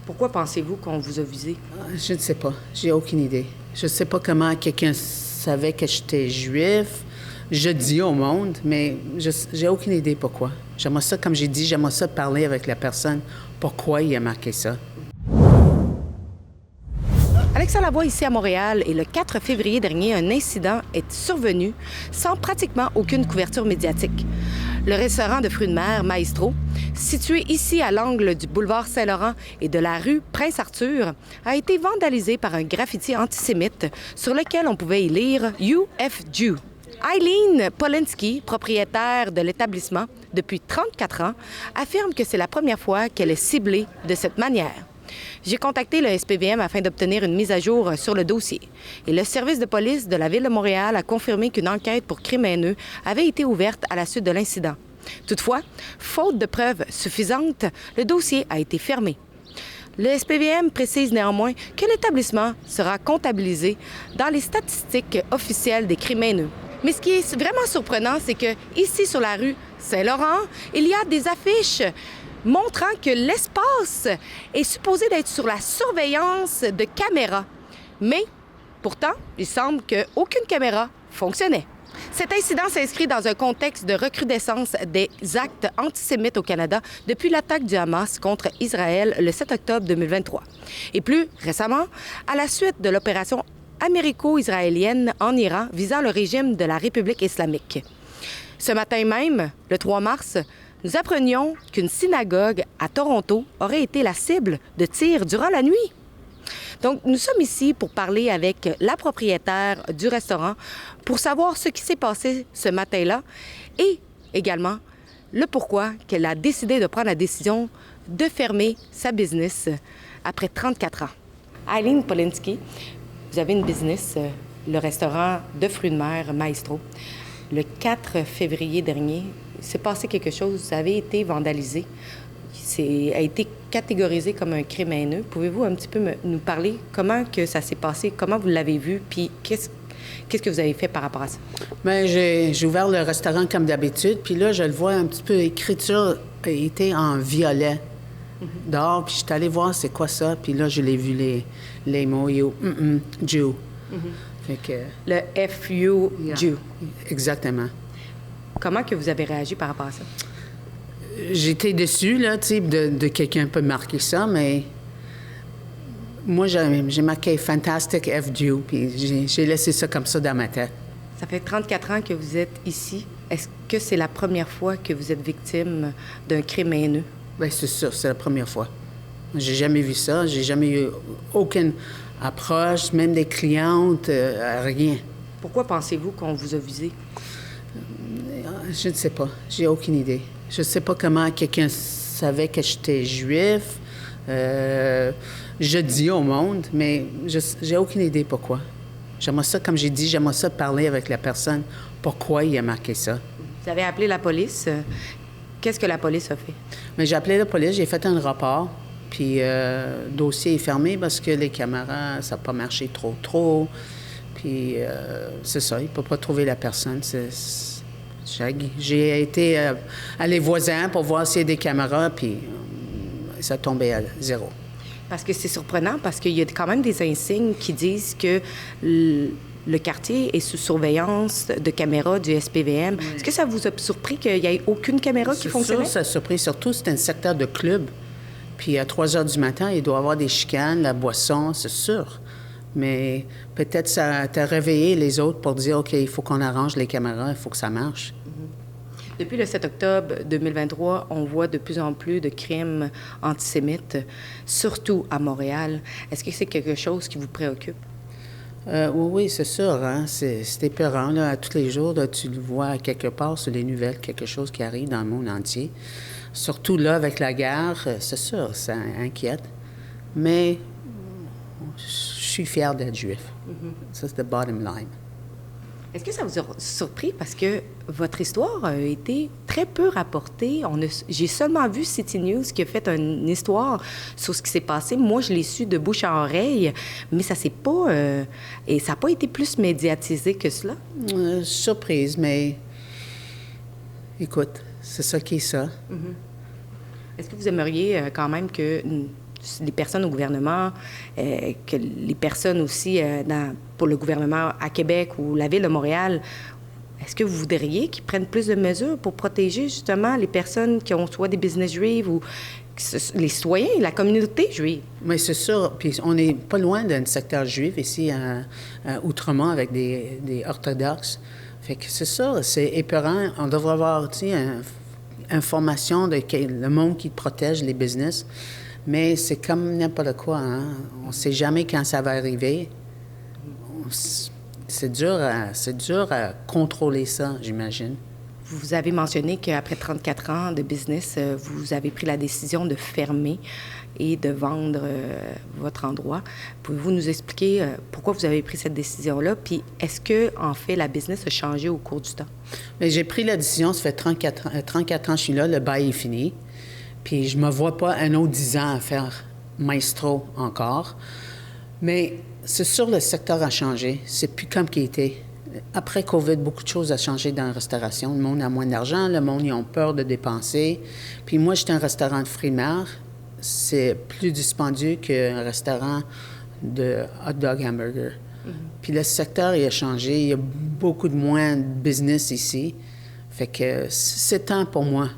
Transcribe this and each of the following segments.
Pourquoi pensez-vous qu'on vous a visé? Je ne sais pas. J'ai aucune idée. Je ne sais pas comment quelqu'un savait que j'étais juif. Je dis au monde, mais j'ai aucune idée pourquoi. J'aimerais ça, comme j'ai dit, j'aimerais ça parler avec la personne. Pourquoi il a marqué ça? Alexa Lavoie, ici à Montréal, et le 4 février dernier, un incident est survenu sans pratiquement aucune couverture médiatique. Le restaurant de fruits de mer Maestro, situé ici à l'angle du boulevard Saint-Laurent et de la rue Prince-Arthur, a été vandalisé par un graffiti antisémite sur lequel on pouvait y lire « You F Jew ». Eileen Polinsky, propriétaire de l'établissement depuis 34 ans, affirme que c'est la première fois qu'elle est ciblée de cette manière. J'ai contacté le SPVM afin d'obtenir une mise à jour sur le dossier. Et le service de police de la Ville de Montréal a confirmé qu'une enquête pour crime haineux avait été ouverte à la suite de l'incident. Toutefois, faute de preuves suffisantes, le dossier a été fermé. Le SPVM précise néanmoins que l'établissement sera comptabilisé dans les statistiques officielles des crimes haineux. Mais ce qui est vraiment surprenant, c'est que ici sur la rue Saint-Laurent, il y a des affiches montrant que l'espace est supposé d'être sur la surveillance de caméras. Mais, pourtant, il semble qu'aucune caméra fonctionnait. Cet incident s'inscrit dans un contexte de recrudescence des actes antisémites au Canada depuis l'attaque du Hamas contre Israël le 7 octobre 2023. Et plus récemment, à la suite de l'opération américo-israélienne en Iran visant le régime de la République islamique. Ce matin même, le 3 mars, nous apprenions qu'une synagogue à Toronto aurait été la cible de tirs durant la nuit. Donc, nous sommes ici pour parler avec la propriétaire du restaurant pour savoir ce qui s'est passé ce matin-là et également le pourquoi qu'elle a décidé de prendre la décision de fermer sa business après 34 ans. Eileen Polinsky, vous avez une business, le restaurant de fruits de mer Maestro. Le 4 février dernier, il s'est passé quelque chose, ça avait été vandalisé. A été catégorisé comme un crime haineux. Pouvez-vous un petit peu nous parler comment que ça s'est passé, comment vous l'avez vu, puis qu'est-ce que vous avez fait par rapport à ça? Bien, j'ai ouvert le restaurant comme d'habitude, puis là, je le vois un petit peu, l'écriture était en violet dehors, puis je suis allée voir c'est quoi ça, puis là, je l'ai vu les mots, you, Jew. Fait que, le F-U, Jew. Exactement. Comment que vous avez réagi par rapport à ça? J'étais déçue, là, tu sais, de quelqu'un peut marquer ça, mais moi, j'ai marqué Fantastic F. Jew, puis j'ai laissé ça comme ça dans ma tête. Ça fait 34 ans que vous êtes ici. Est-ce que c'est la première fois que vous êtes victime d'un crime haineux? Bien, c'est ça, c'est la première fois. J'ai jamais vu ça, j'ai jamais eu aucune approche, même des clientes, rien. Pourquoi pensez-vous qu'on vous a visé? Je ne sais pas, j'ai aucune idée. Je ne sais pas comment quelqu'un savait que j'étais juif. Je dis au monde, mais j'ai aucune idée pourquoi. J'aimerais ça, comme j'ai dit, j'aimerais ça parler avec la personne. Pourquoi il a marqué ça? Vous avez appelé la police. Qu'est-ce que la police a fait? Mais j'ai appelé la police, j'ai fait un rapport, puis le dossier est fermé parce que les caméras, ça n'a pas marché trop. Puis c'est ça, il ne peut pas trouver la personne. J'ai été à les voisins pour voir s'il y a des caméras, puis ça tombait à zéro. Parce que c'est surprenant, parce qu'il y a quand même des insignes qui disent que le quartier est sous surveillance de caméras du SPVM. Oui. Est-ce que ça vous a surpris qu'il n'y ait aucune caméra qui fonctionnait? Ça a surpris. Surtout, c'est un secteur de club. Puis à 3 heures du matin, il doit y avoir des chicanes, la boisson, c'est sûr. Mais peut-être ça t'a réveillé les autres pour dire, OK, il faut qu'on arrange les caméras, il faut que ça marche. Depuis le 7 octobre 2023, on voit de plus en plus de crimes antisémites, surtout à Montréal. Est-ce que c'est quelque chose qui vous préoccupe? Oui, c'est sûr. Hein? C'est épeurant. Là, tous les jours, là, tu le vois quelque part sur les nouvelles, quelque chose qui arrive dans le monde entier. Surtout là, avec la guerre, c'est sûr, ça inquiète. Mais je suis fière d'être juif. Ça, c'est le bottom line. Est-ce que ça vous a surpris? Parce que votre histoire a été très peu rapportée. J'ai seulement vu City News qui a fait une histoire sur ce qui s'est passé. Moi, je l'ai su de bouche à oreille, mais ça s'est pas... et ça n'a pas été plus médiatisé que cela? Surprise, mais... Écoute, c'est ça qui est ça. Est-ce que vous aimeriez quand même que les personnes au gouvernement, que les personnes aussi pour le gouvernement à Québec ou la Ville de Montréal, est-ce que vous voudriez qu'ils prennent plus de mesures pour protéger justement les personnes qui ont soit des business juifs ou les citoyens, la communauté juive? Mais c'est sûr. Puis on n'est pas loin d'un secteur juif ici à Outremont avec des orthodoxes. Fait que c'est ça, c'est épeurant. On devrait avoir, tu sais, une information de le monde qui protège les business. Mais c'est comme n'importe quoi, hein? On ne sait jamais quand ça va arriver. C'est dur à contrôler ça, j'imagine. Vous avez mentionné qu'après 34 ans de business, vous avez pris la décision de fermer et de vendre votre endroit. Pouvez-vous nous expliquer pourquoi vous avez pris cette décision-là? Puis est-ce que, en fait, la business a changé au cours du temps? Bien, j'ai pris la décision, ça fait 34 ans que je suis là, le bail est fini. Puis je me vois pas un autre 10 ans à faire maestro encore. Mais c'est sûr, le secteur a changé. C'est plus comme qu'il était. Après COVID, beaucoup de choses ont changé dans la restauration. Le monde a moins d'argent, le monde, ils ont peur de dépenser. Puis moi, j'étais un restaurant de fruits de mer. C'est plus dispendieux qu'un restaurant de hot dog hamburger. Mm-hmm. Puis le secteur, il a changé. Il y a beaucoup de moins de business ici. Fait que c'est temps pour moi.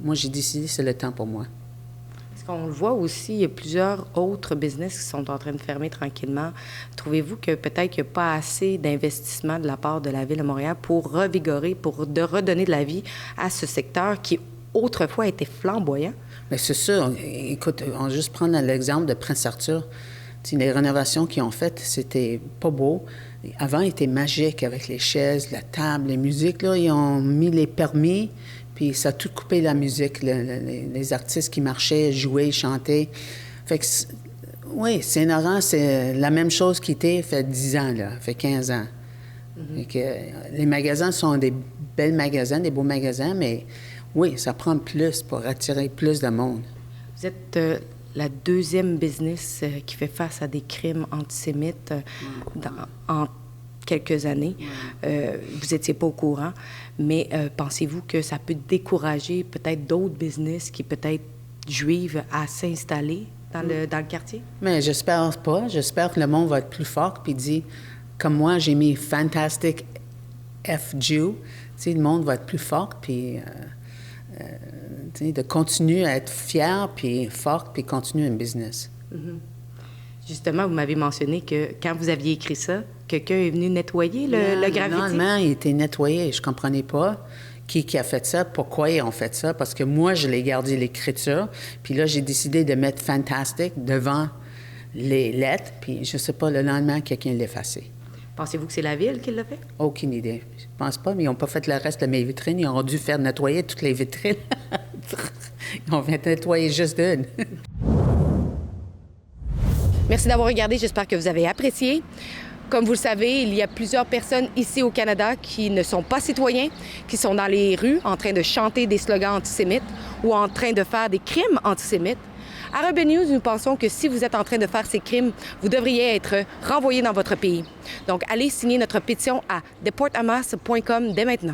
Moi, j'ai décidé que c'est le temps pour moi. Est-ce qu'on le voit aussi, il y a plusieurs autres business qui sont en train de fermer tranquillement. Trouvez-vous que peut-être qu'il n'y a pas assez d'investissement de la part de la Ville de Montréal pour revigorer, pour redonner de la vie à ce secteur qui autrefois était flamboyant? Bien, c'est sûr. Écoute, on va juste prendre l'exemple de Prince Arthur. T'sais, les rénovations qu'ils ont faites, c'était pas beau. Avant, il était magique avec les chaises, la table, les musiques. Là, ils ont mis les permis, puis ça a tout coupé la musique. Les artistes qui marchaient, jouaient, chantaient. Fait que, oui, Saint-Laurent, c'est la même chose qu'il était fait 10 ans, là, fait 15 ans. Mm-hmm. Fait que, les magasins sont des belles magasins, des beaux magasins, mais oui, ça prend plus pour attirer plus de monde. Vous êtes la deuxième business qui fait face à des crimes antisémites en quelques années. Vous n'étiez pas au courant, mais pensez-vous que ça peut décourager peut-être d'autres business qui peut-être juives à s'installer dans le quartier? Mais j'espère pas. J'espère que le monde va être plus fort puis dit, comme moi, j'ai mis Fantastic F Jew. Tu sais, le monde va être plus fort puis de continuer à être fier puis fort puis continuer un business. Mm-hmm. Justement, vous m'avez mentionné que quand vous aviez écrit ça, quelqu'un est venu nettoyer le graffiti? Normalement, il était nettoyé. Je ne comprenais pas qui a fait ça, pourquoi ils ont fait ça, parce que moi, je l'ai gardé l'écriture. Puis là, j'ai décidé de mettre Fantastic devant les lettres. Puis je ne sais pas, le lendemain, quelqu'un l'a effacé. Pensez-vous que c'est la Ville qui l'a fait? Aucune idée. Je pense pas, mais ils n'ont pas fait le reste de mes vitrines. Ils ont dû faire nettoyer toutes les vitrines. Ils ont fait nettoyer juste une. Merci d'avoir regardé. J'espère que vous avez apprécié. Comme vous le savez, il y a plusieurs personnes ici au Canada qui ne sont pas citoyens, qui sont dans les rues en train de chanter des slogans antisémites ou en train de faire des crimes antisémites. À Rebel News, nous pensons que si vous êtes en train de faire ces crimes, vous devriez être renvoyé dans votre pays. Donc, allez signer notre pétition à deporthamas.com dès maintenant.